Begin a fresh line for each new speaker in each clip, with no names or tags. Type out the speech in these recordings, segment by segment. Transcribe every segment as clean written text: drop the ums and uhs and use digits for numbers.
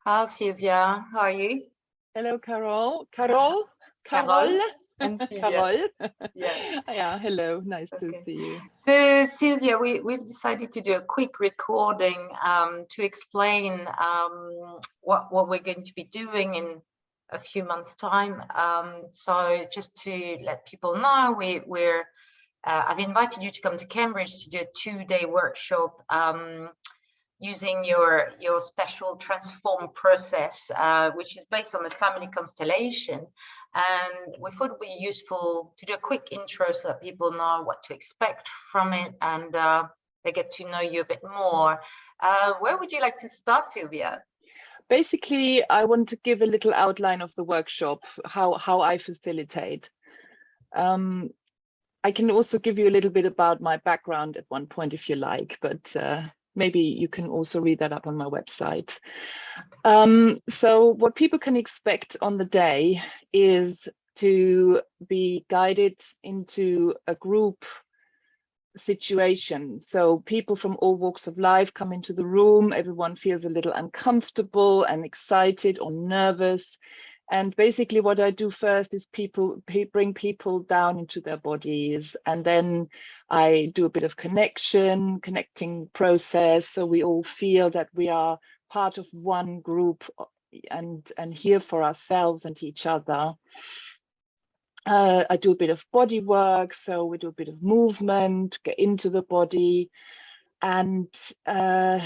Hi, Silvia. How are you?
Hello, Carol. Carol?
Carol
Carol?
and Silvia.
Carol?
Yeah.
Yeah, hello. Nice to
Okay.
see you.
So, Silvia, we've decided to do a quick recording to explain what we're going to be doing in a few months' time. So, just to let people know, I've invited you to come to Cambridge to do a 2-day workshop using your special transform process, which is based on the family constellation. And we thought it would be useful to do a quick intro so that people know what to expect from it, and they get to know you a bit more. Where would you like to start, Silvia?
Basically, I want to give a little outline of the workshop, how I facilitate. I can also give you a little bit about my background at one point if you like, but maybe you can also read that up on my website. So what people can expect on the day is to be guided into a group situation. So people from all walks of life come into the room, everyone feels a little uncomfortable and excited or nervous. And basically what I do first is bring people down into their bodies, and then I do a bit of connecting process, so we all feel that we are part of one group and here for ourselves and each other. I do a bit of body work, so we do a bit of movement, get into the body, and I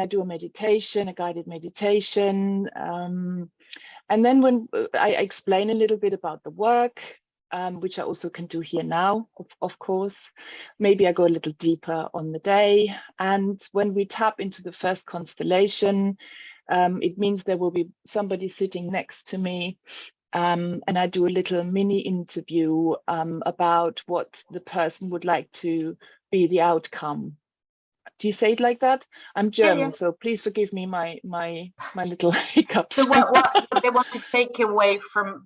do a meditation, a guided meditation. And then when I explain a little bit about the work, which I also can do here now, of course, maybe I go a little deeper on the day. And when we tap into the first constellation, it means there will be somebody sitting next to me. And I do a little mini interview about what the person would like to be the outcome. Do you say it like that? I'm German,
Yeah.
so please forgive me my little hiccups.
So what they want to take away from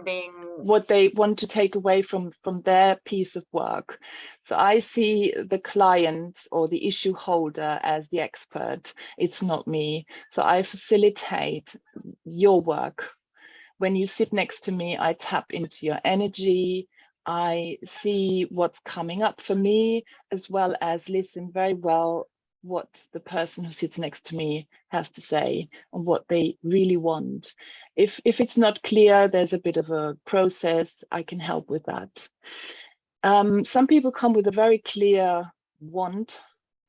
being
what they want to take away from their piece of work. So I see the client or the issue holder as the expert. It's not me. So I facilitate your work. When you sit next to me, I tap into your energy. I see what's coming up for me, as well as listen very well what the person who sits next to me has to say and what they really want. If it's not clear, there's a bit of a process. I can help with that. Some people come with a very clear want,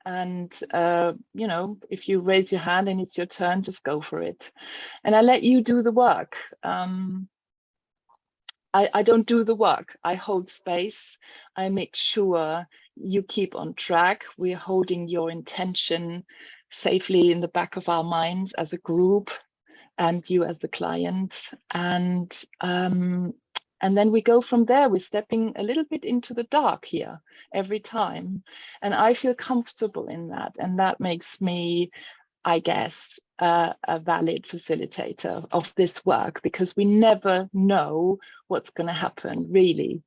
and you know, if you raise your hand and it's your turn, just go for it, and I let you do the work. I don't do the work. I hold space. I make sure you keep on track. We're holding your intention safely in the back of our minds as a group, and you as the client. And then we go from there. We're stepping a little bit into the dark here every time. And I feel comfortable in that. And that makes me, I guess, a valid facilitator of this work, because we never know what's going to happen, really.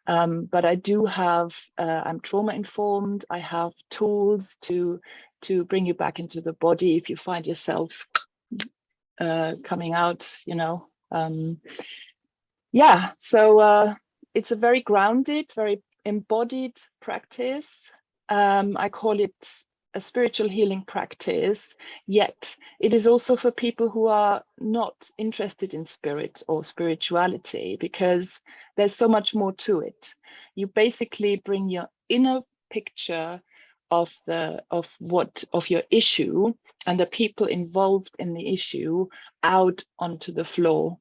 But I do have, I'm trauma informed. I have tools to bring you back into the body if you find yourself coming out, you know. Yeah, so it's a very grounded, very embodied practice. I call it a spiritual healing practice, yet it is also for people who are not interested in spirit or spirituality, because there's so much more to it. You basically bring your inner picture of your issue and the people involved in the issue out onto the floor.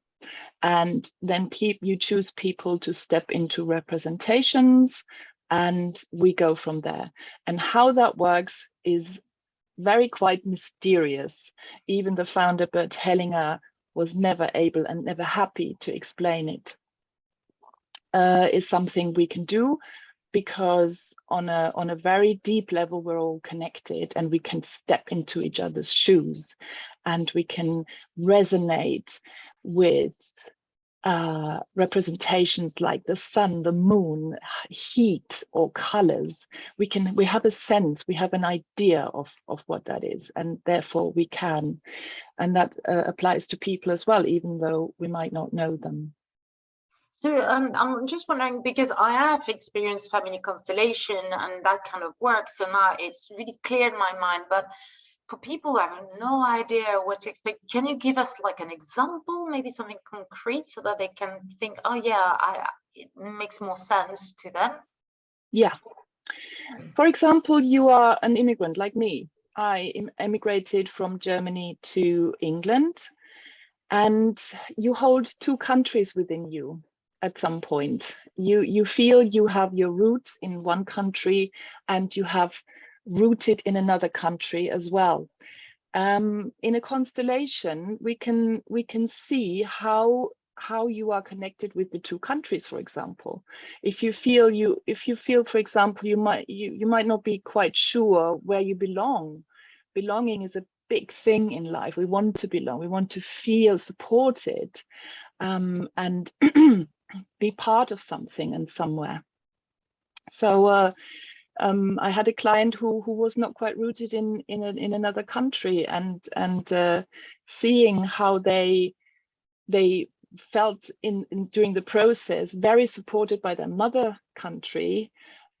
And then you choose people to step into representations, and we go from there. And how that works is very quite mysterious. Even the founder, Bert Hellinger, was never able and never happy to explain it. It's something we can do because on a very deep level, we're all connected, and we can step into each other's shoes, and we can resonate with representations like the sun, the moon, heat, or colors, we have a sense, we have an idea of what that is, and therefore we can, and that applies to people as well, even though we might not know them.
So I'm just wondering, because I have experienced family constellation and that kind of work, so now it's really clear in my mind, but for people who have no idea what to expect, can you give us like an example, maybe something concrete, so that they can think, oh yeah, it makes more sense to them?
Yeah. For example, you are an immigrant like me. I emigrated from Germany to England, and you hold two countries within you at some point. You feel you have your roots in one country, and you have rooted in another country as well. In a constellation, we can see how you are connected with the two countries. For example, if you feel, for example, you might not be quite sure where you belong. Belonging is a big thing in life. We want to belong. We want to feel supported, and be part of something and somewhere. So I had a client who was not quite rooted in another country, and seeing how they felt during the process very supported by their mother country,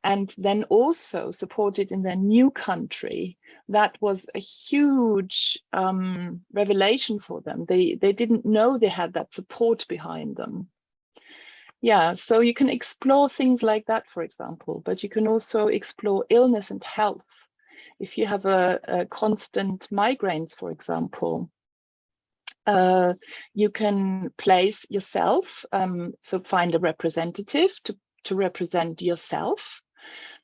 and then also supported in their new country. That was a huge revelation for them. They didn't know they had that support behind them. Yeah, so you can explore things like that, for example, but you can also explore illness and health. If you have a constant migraines, for example, you can place yourself, so find a representative to represent yourself.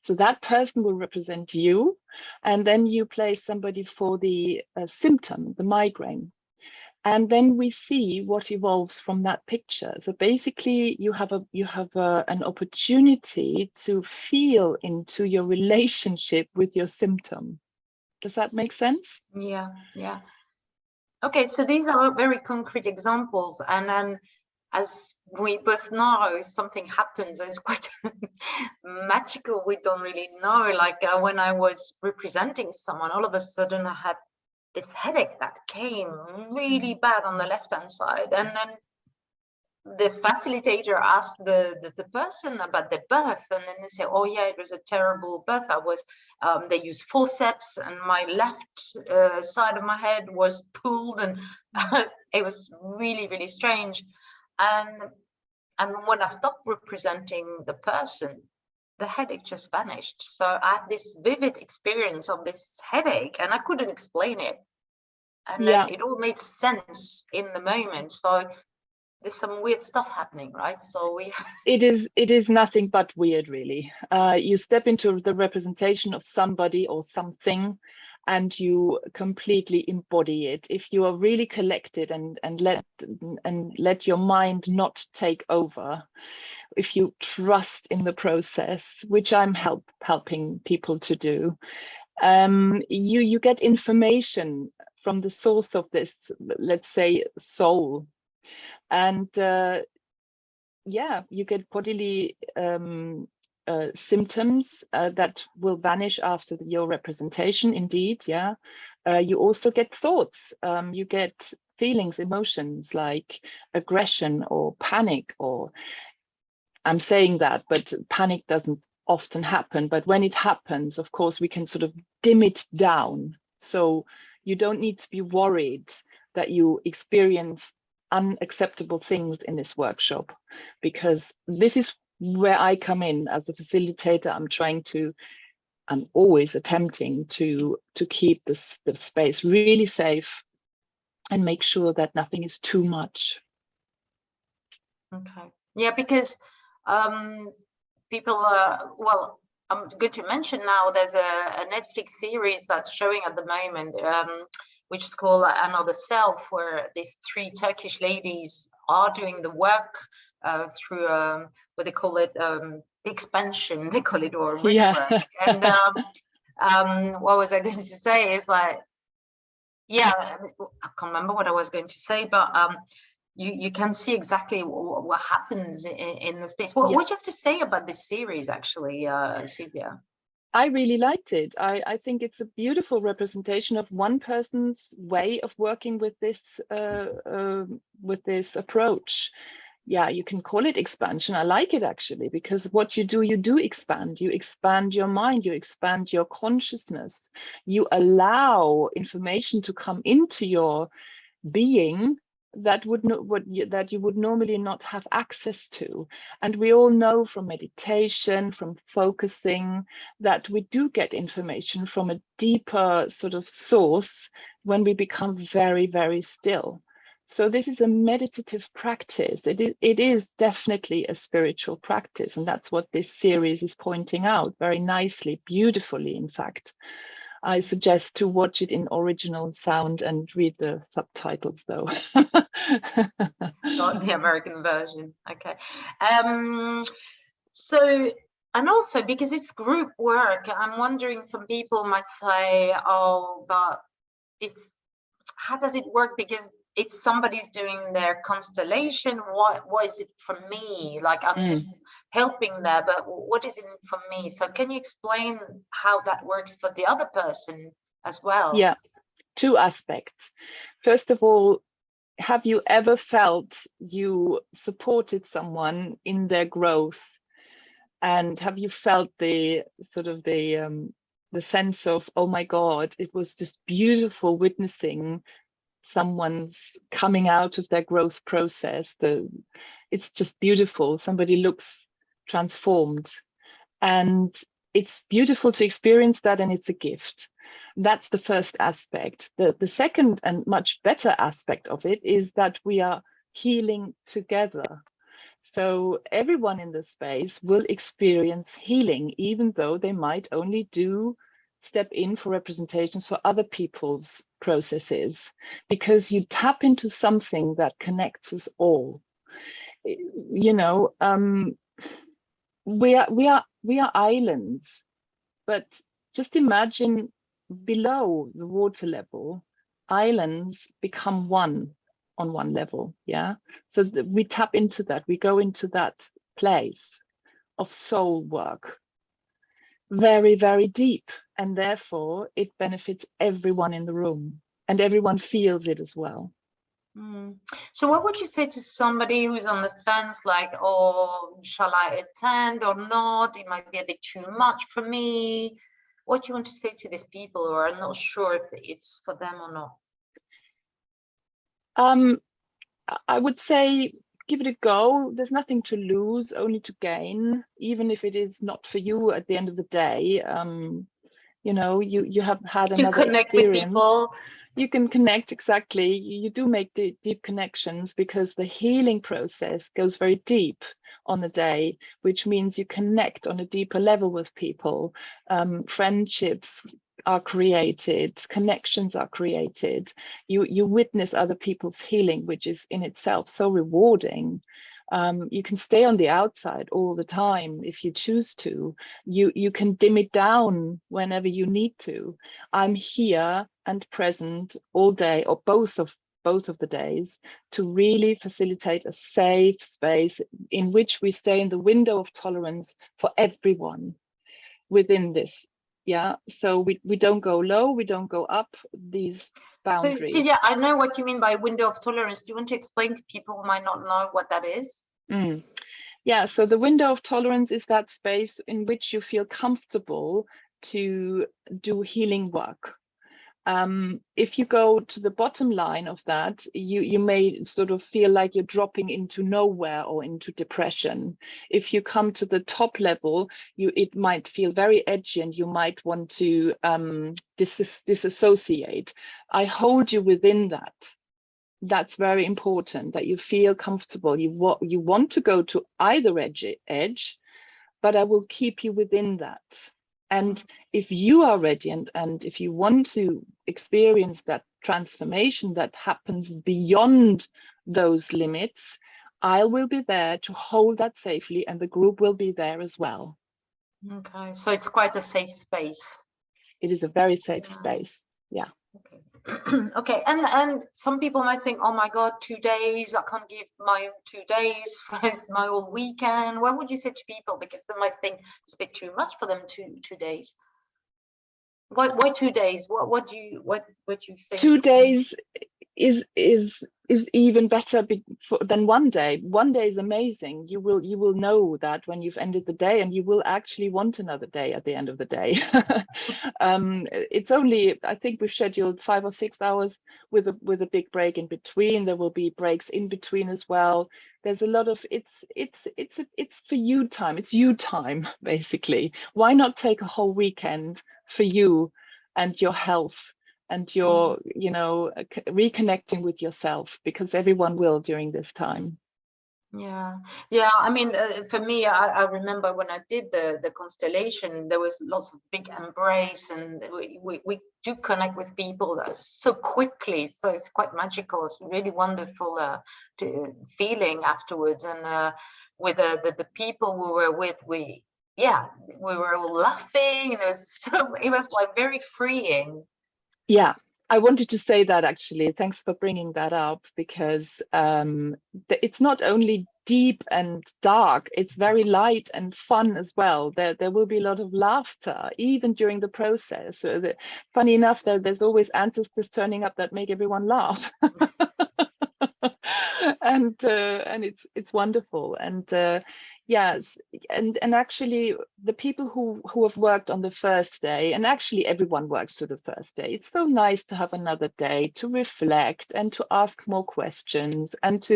So that person will represent you, and then you place somebody for the symptom, the migraine. And then we see what evolves from that picture. So basically, you have an opportunity to feel into your relationship with your symptom. Does that make sense?
Yeah, yeah. Okay, so these are very concrete examples, and then, as we both know, something happens and it's quite magical. We don't really know. Like when I was representing someone, all of a sudden I had this headache that came really bad on the left-hand side, and then the facilitator asked the person about the birth, and then they say, oh yeah, it was a terrible birth. I was they used forceps, and my left side of my head was pulled, and it was really, really strange. And when I stopped representing the person, the headache just vanished. So I had this vivid experience of this headache, and I couldn't explain it. And then it all made sense in the moment. So there's some weird stuff happening, right? So
it is nothing but weird, really. You step into the representation of somebody or something, and you completely embody it. If you are really collected and let your mind not take over, if you trust in the process, which I'm helping people to do, you get information from the source of this, let's say, soul. And yeah, you get bodily symptoms that will vanish after your representation, indeed. Yeah, you also get thoughts, you get feelings, emotions like aggression or panic, or I'm saying that, but panic doesn't often happen. But when it happens, of course, we can sort of dim it down. So you don't need to be worried that you experience unacceptable things in this workshop, because this is where I come in as a facilitator. I'm always attempting to keep the space really safe and make sure that nothing is too much.
Okay, yeah, because people well, I'm going to mention now, there's a Netflix series that's showing at the moment, which is called Another Self, where these three Turkish ladies are doing the work through what they call it, the expansion, they call it, or rework.
Yeah.
And what was I going to say is like, yeah, I can't remember what I was going to say, but you can see exactly what happens in the space. What do you have to say about this series, actually, Silvia?
I really liked it. I think it's a beautiful representation of one person's way of working with this approach. Yeah, you can call it expansion. I like it actually, because what you do expand. You expand your mind, you expand your consciousness. You allow information to come into your being that you would normally not have access to. And we all know from meditation, from focusing, that we do get information from a deeper sort of source when we become very, very still. So this is a meditative practice. It is definitely a spiritual practice, and that's what this series is pointing out very nicely, beautifully, in fact. I suggest to watch it in original sound and read the subtitles, though.
Not the American version. Okay. So, and also because it's group work, I'm wondering, some people might say, oh, but how does it work? Because if somebody's doing their constellation, what is it for me? Like, I'm just helping there, but what is it for me? So can you explain how that works for the other person as well?
Yeah, two aspects. First of all, have you ever felt you supported someone in their growth? And have you felt the sort of the sense of, oh my God, it was just beautiful witnessing someone's coming out of their growth process. It's just beautiful. Somebody looks transformed, and it's beautiful to experience that, and it's a gift. That's the first aspect. The second and much better aspect of it is that we are healing together. So everyone in the space will experience healing, even though they might only step in for representations for other people's processes, because you tap into something that connects us all. You know, we are islands, but just imagine below the water level, islands become one on one level. Yeah, so we tap into that, we go into that place of soul work very, very deep, and therefore it benefits everyone in the room, and everyone feels it as well.
So what would you say to somebody who's on the fence, like, oh, shall I attend or not? It might be a bit too much for me. What do you want to say to these people who are not sure if it's for them or not?
I would say give it a go. There's nothing to lose, only to gain, even if it is not for you at the end of the day. You know, you have had another
connect
experience.
With people.
You can connect, exactly. You do make deep connections, because the healing process goes very deep on the day, which means you connect on a deeper level with people. Friendships are created, connections are created. You witness other people's healing, which is in itself so rewarding. You can stay on the outside all the time if you choose to. You can dim it down whenever you need to. I'm here and present all day, or both of the days, to really facilitate a safe space in which we stay in the window of tolerance for everyone within this. Yeah, so we don't go low, we don't go up these boundaries.
So yeah, I know what you mean by window of tolerance. Do you want to explain to people who might not know what that is?
Yeah, so the window of tolerance is that space in which you feel comfortable to do healing work. If you go to the bottom line of that, you may sort of feel like you're dropping into nowhere or into depression. If you come to the top level, it might feel very edgy, and you might want to disassociate. I hold you within that. That's very important, that you feel comfortable. You want to go to either edge, but I will keep you within that. And if you are ready, and if you want to experience that transformation that happens beyond those limits, I will be there to hold that safely, and the group will be there as well.
Okay, so it's quite a safe space.
It is a very safe space. Yeah.
Okay. Okay, and some people might think, oh my God, 2 days, I can't give my 2 days for my whole weekend. What would you say to people? Because they might think it's a bit too much for them, 2 days. Why 2 days? What do you think?
2 days is even better than 1 day. 1 day is amazing. You will know that when you've ended the day, and you will actually want another day at the end of the day. It's only, I think we've scheduled 5 or 6 hours with a big break in between. There will be breaks in between as well. There's a lot of it's for you time. It's you time, basically. Why not take a whole weekend for you and your health and your, reconnecting with yourself, because everyone will during this time.
Yeah, I mean, for me, I remember when I did the constellation, there was lots of big embrace, and we do connect with people so quickly, so it's quite magical. It's really wonderful feeling afterwards. And with the people we were with, we were all laughing, and it was like very freeing.
Yeah, I wanted to say that actually. Thanks for bringing that up, because it's not only deep and dark, it's very light and fun as well. There will be a lot of laughter even during the process. So funny enough, there's always ancestors turning up that make everyone laugh. And it's wonderful. And yes, and actually the people who have worked on the first day, and actually everyone works to the first day, it's so nice to have another day to reflect and to ask more questions, and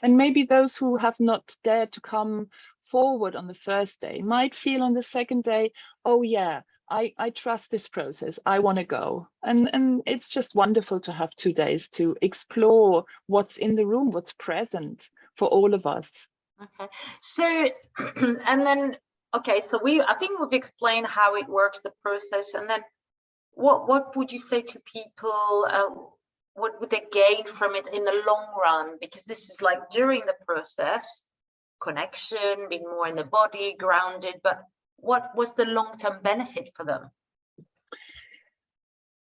maybe those who have not dared to come forward on the first day might feel on the second day, oh yeah, I trust this process, I want to go. And it's just wonderful to have 2 days to explore what's in the room, what's present for all of us.
Okay, so and then so I think we've explained how it works, the process, and then what would you say to people? What would they gain from it in the long run? Because this is like during the process, connection, being more in the body, grounded, but what was the long-term benefit for them?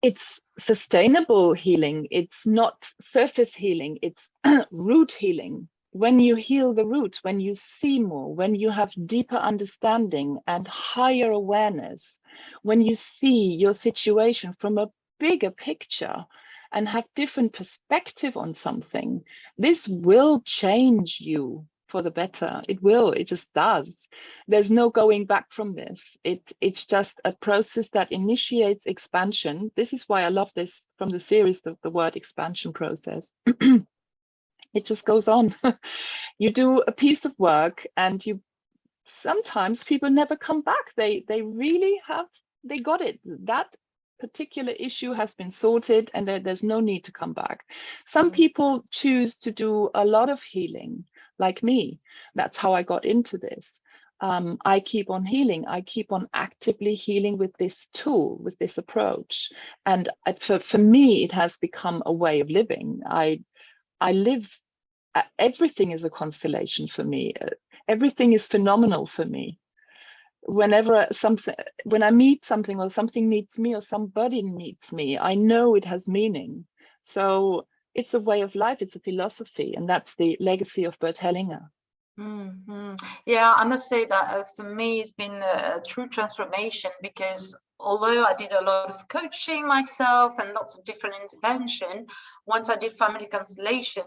It's sustainable healing. It's not surface healing, it's root healing. When you heal the root, when you see more, when you have deeper understanding and higher awareness, when you see your situation from a bigger picture and have different perspective on something, this will change you for the better. It will, it just does. There's no going back from this. It's just a process that initiates expansion. This is why I love this from the series, the word expansion process. It just goes on. You do a piece of work, and sometimes people never come back. They really they got it. That particular issue has been sorted, and there's no need to come back. Some people choose to do a lot of healing, like me. That's how I got into this. I keep on healing. I keep on actively healing with this tool, with this approach. And for me, it has become a way of living. I live, everything is a constellation for me. Everything is phenomenal for me. When I meet something, or something meets me, or somebody meets me, I know it has meaning. So it's a way of life, it's a philosophy, and that's the legacy of Bert Hellinger.
Yeah, I must say that for me it's been a true transformation, because although I did a lot of coaching myself and lots of different intervention, once I did family constellation,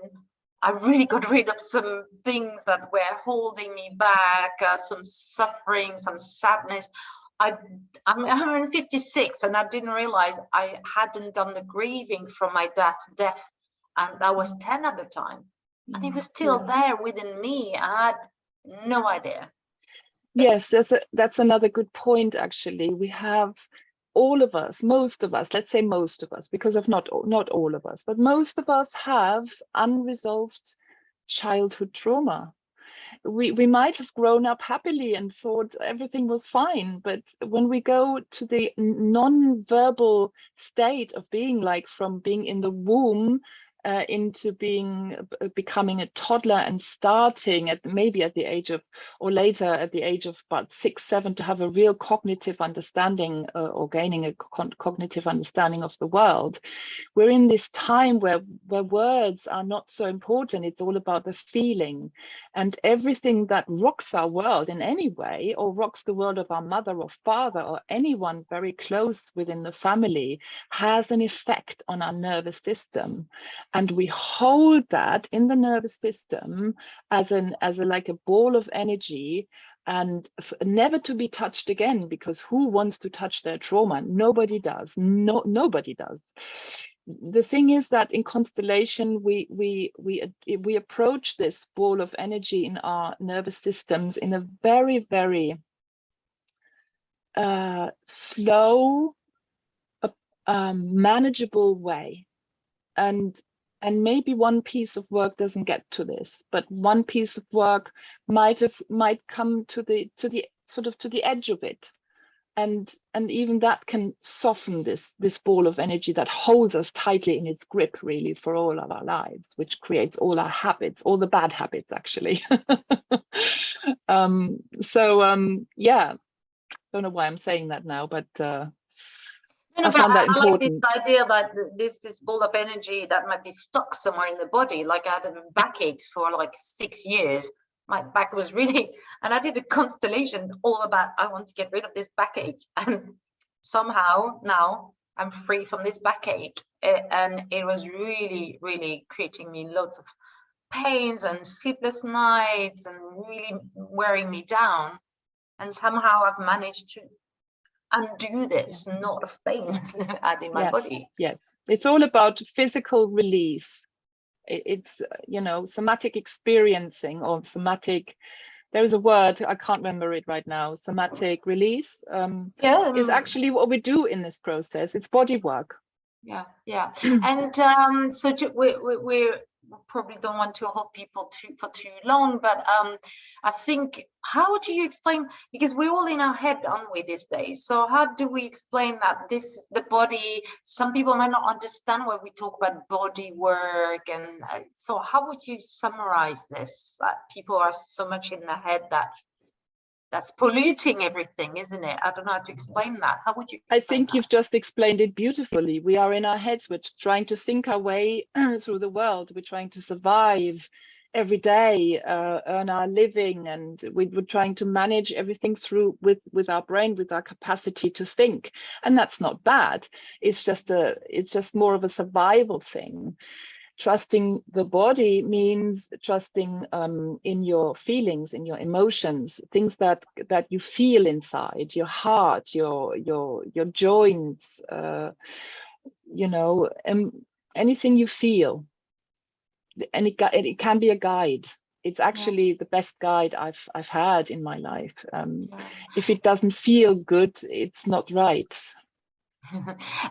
I really got rid of some things that were holding me back, some suffering, some sadness. I'm 56, and I didn't realize I hadn't done the grieving from my dad's death, and I was 10 at the time. And it was still there within me. I had no idea.
Yes, that's another good point, actually. We have, all of us, most of us, let's say most of us, because of not all of us, but most of us have unresolved childhood trauma. We might have grown up happily and thought everything was fine, but when we go to the non-verbal state of being, like from being in the womb, into becoming a toddler and starting at maybe at the age of, or later at the age of about 6, 7, to have a real cognitive understanding or gaining a cognitive understanding of the world. We're in this time where words are not so important. It's all about the feeling, and everything that rocks our world in any way, or rocks the world of our mother or father or anyone very close within the family, has an effect on our nervous system. And we hold that in the nervous system as like a ball of energy, and never to be touched again, because who wants to touch their trauma? Nobody does. Nobody does. The thing is that in constellation, we approach this ball of energy in our nervous systems in a very, very slow, manageable way. And maybe one piece of work doesn't get to this, but one piece of work might come to the sort of to the edge of it. And even that can soften this ball of energy that holds us tightly in its grip, really, for all of our lives, which creates all our habits, all the bad habits, actually. Yeah, don't know why I'm saying that now, but I found that important.
I like this idea that this ball of energy that might be stuck somewhere in the body. Like I had a backache for like 6 years. My back was really, and I did a constellation all about, I want to get rid of this backache, and somehow now I'm free from this backache. And it was really, really creating me lots of pains and sleepless nights and really wearing me down. And somehow I've managed to undo this knot of pains I had in my body.
Yes, it's all about physical release. It's, you know, somatic experiencing, or somatic, there is a word, I can't remember it right now, somatic release is actually what we do in this process. It's body work.
Yeah. And so we probably don't want to hold people for too long, but I think, how do you explain, because we're all in our head, aren't we, these days? So how do we explain that the body, some people might not understand when we talk about body work, and so how would you summarize this, that people are so much in their head that's polluting everything, isn't it? I don't know how to explain that. How would you explain
I think you've just explained it beautifully. We are in our heads. We're trying to think our way through the world. We're trying to survive every day, earn our living, and we're trying to manage everything through with our brain, with our capacity to think. And that's not bad. It's just more of a survival thing. Trusting the body means trusting in your feelings, in your emotions, things that you feel inside your heart, your joints, you know, anything you feel. And it can be a guide. It's actually the best guide I've had in my life. If it doesn't feel good, it's not right.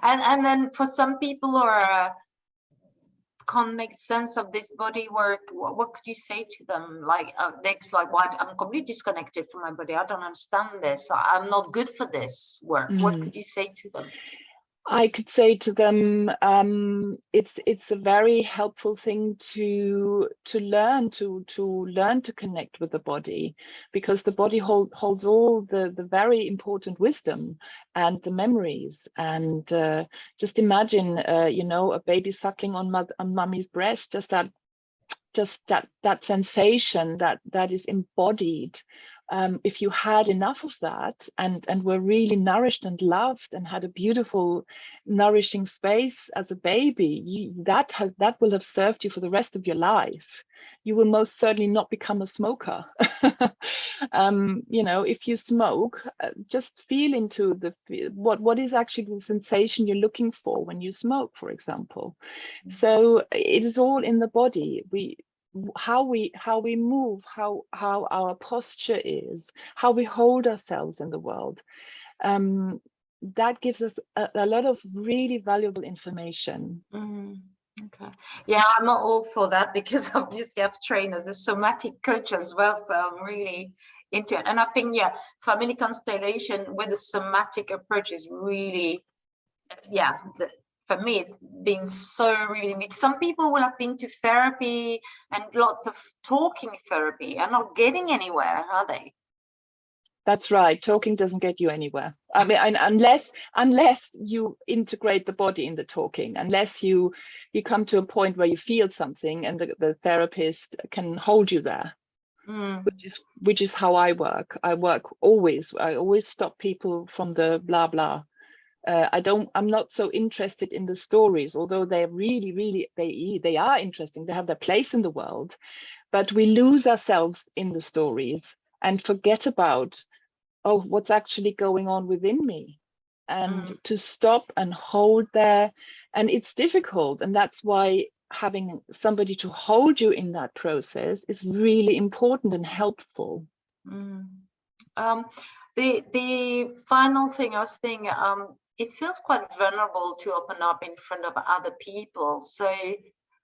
And then for some people, or can't make sense of this body work, what could you say to them? Like it's like, what, I'm completely disconnected from my body, I don't understand this, I'm not good for this work. What could you say to them?
I could say to them, it's a very helpful thing to learn to connect with the body, because the body holds all the very important wisdom and the memories. And just imagine, you know, a baby suckling on mummy's breast, just that sensation that is embodied. If you had enough of that and were really nourished and loved and had a beautiful nourishing space as a baby, that will have served you for the rest of your life. You will most certainly not become a smoker. You know, if you smoke, just feel into what is actually the sensation you're looking for when you smoke, for example. So it is all in the body. How we move, how our posture is, how we hold ourselves in the world, that gives us a lot of really valuable information.
Okay, yeah, I'm not all for that, because obviously I've trained as a somatic coach as well, so I'm really into it. And I think, yeah, family constellation with a somatic approach is really, for me, it's been so really. Some people will have been to therapy and lots of talking therapy and not getting anywhere, are they?
That's right. Talking doesn't get you anywhere. I mean, unless you integrate the body in the talking, unless you come to a point where you feel something and the therapist can hold you there, which is how I work. I always stop people from the blah blah. I'm not so interested in the stories, although they're really they are interesting. They have their place in the world, but we lose ourselves in the stories and forget about, oh, what's actually going on within me, and to stop and hold there. And it's difficult, and that's why having somebody to hold you in that process is really important and helpful.
The final thing I was thinking, it feels quite vulnerable to open up in front of other people. So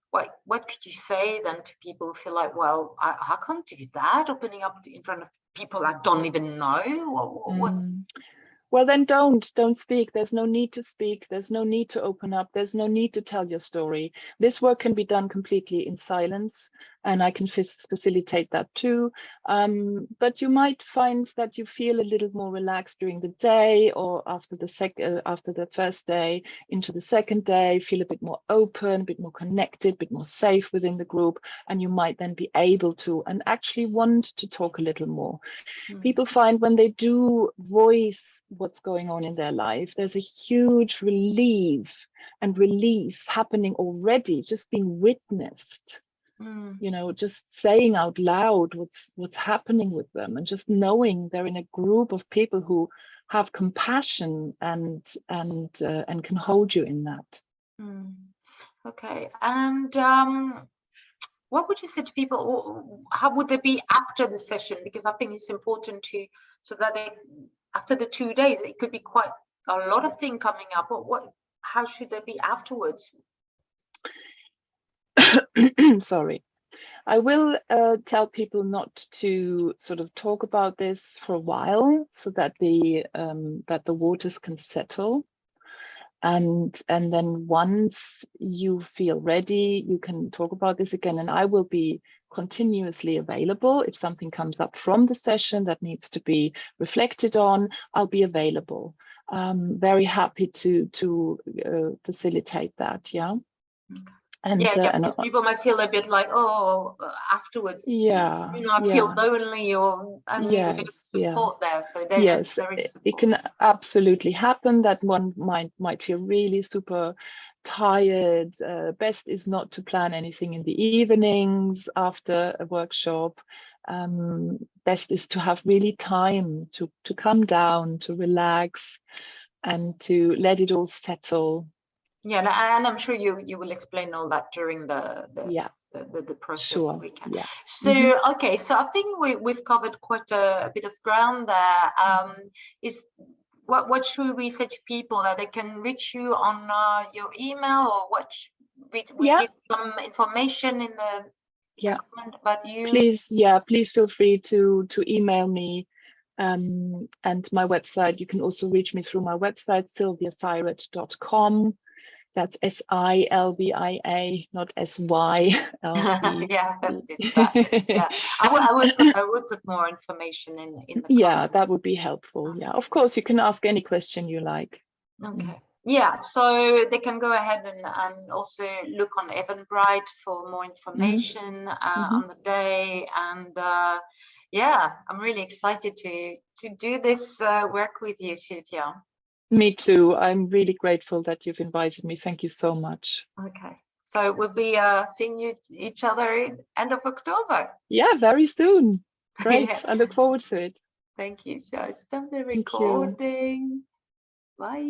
what could you say then to people who feel like, well, I can't do that, opening up in front of people I don't even know?
Well, then don't speak. There's no need to speak. There's no need to open up. There's no need to tell your story. This work can be done completely in silence, and I can facilitate that too. But you might find that you feel a little more relaxed during the day, or after the first day into the second day, feel a bit more open, a bit more connected, a bit more safe within the group, and you might then be able to and actually want to talk a little more. People find when they do voice what's going on in their life, there's a huge relief and release happening already, just being witnessed. You know, just saying out loud what's happening with them, and just knowing they're in a group of people who have compassion and can hold you in that.
Okay, and what would you say to people, or how would they be after the session? Because I think it's important so that after the 2 days, it could be quite a lot of things coming up. How should they be afterwards?
Sorry. I will tell people not to sort of talk about this for a while, so that the waters can settle. And then once you feel ready, you can talk about this again, and I will be continuously available. If something comes up from the session that needs to be reflected on, I'll be available. Very happy to facilitate that. Yeah.
And because people might feel a bit like, oh, afterwards, I feel lonely, or I need a bit of support there. So there is support.
It can absolutely happen that one might feel really super tired. Best is not to plan anything in the evenings after a workshop. Best is to have really time to come down, to relax, and to let it all settle.
Yeah, and I'm sure you will explain all that during the process.
Sure.
We can.
Yeah.
So okay, so I think we've covered quite a bit of ground there. Is what should we say to people, that they can reach you on your email, or what? We give some information in the comment about you.
Please feel free to email me. And my website, you can also reach me through my website, silviasiret.com. That's SILVIA, not SYLV.
Yeah, I would put more information in the comments.
That would be helpful. Yeah, of course, you can ask any question you like.
Okay. Yeah, so they can go ahead and also look on Eventbrite for more information on the day. And I'm really excited to do this work with you, Silvia.
Me too. I'm really grateful that you've invited me. Thank you so much.
Okay, so we'll be seeing each other end of October.
Yeah, very soon. Great. I look forward to it.
Thank you. So stop the recording. Bye.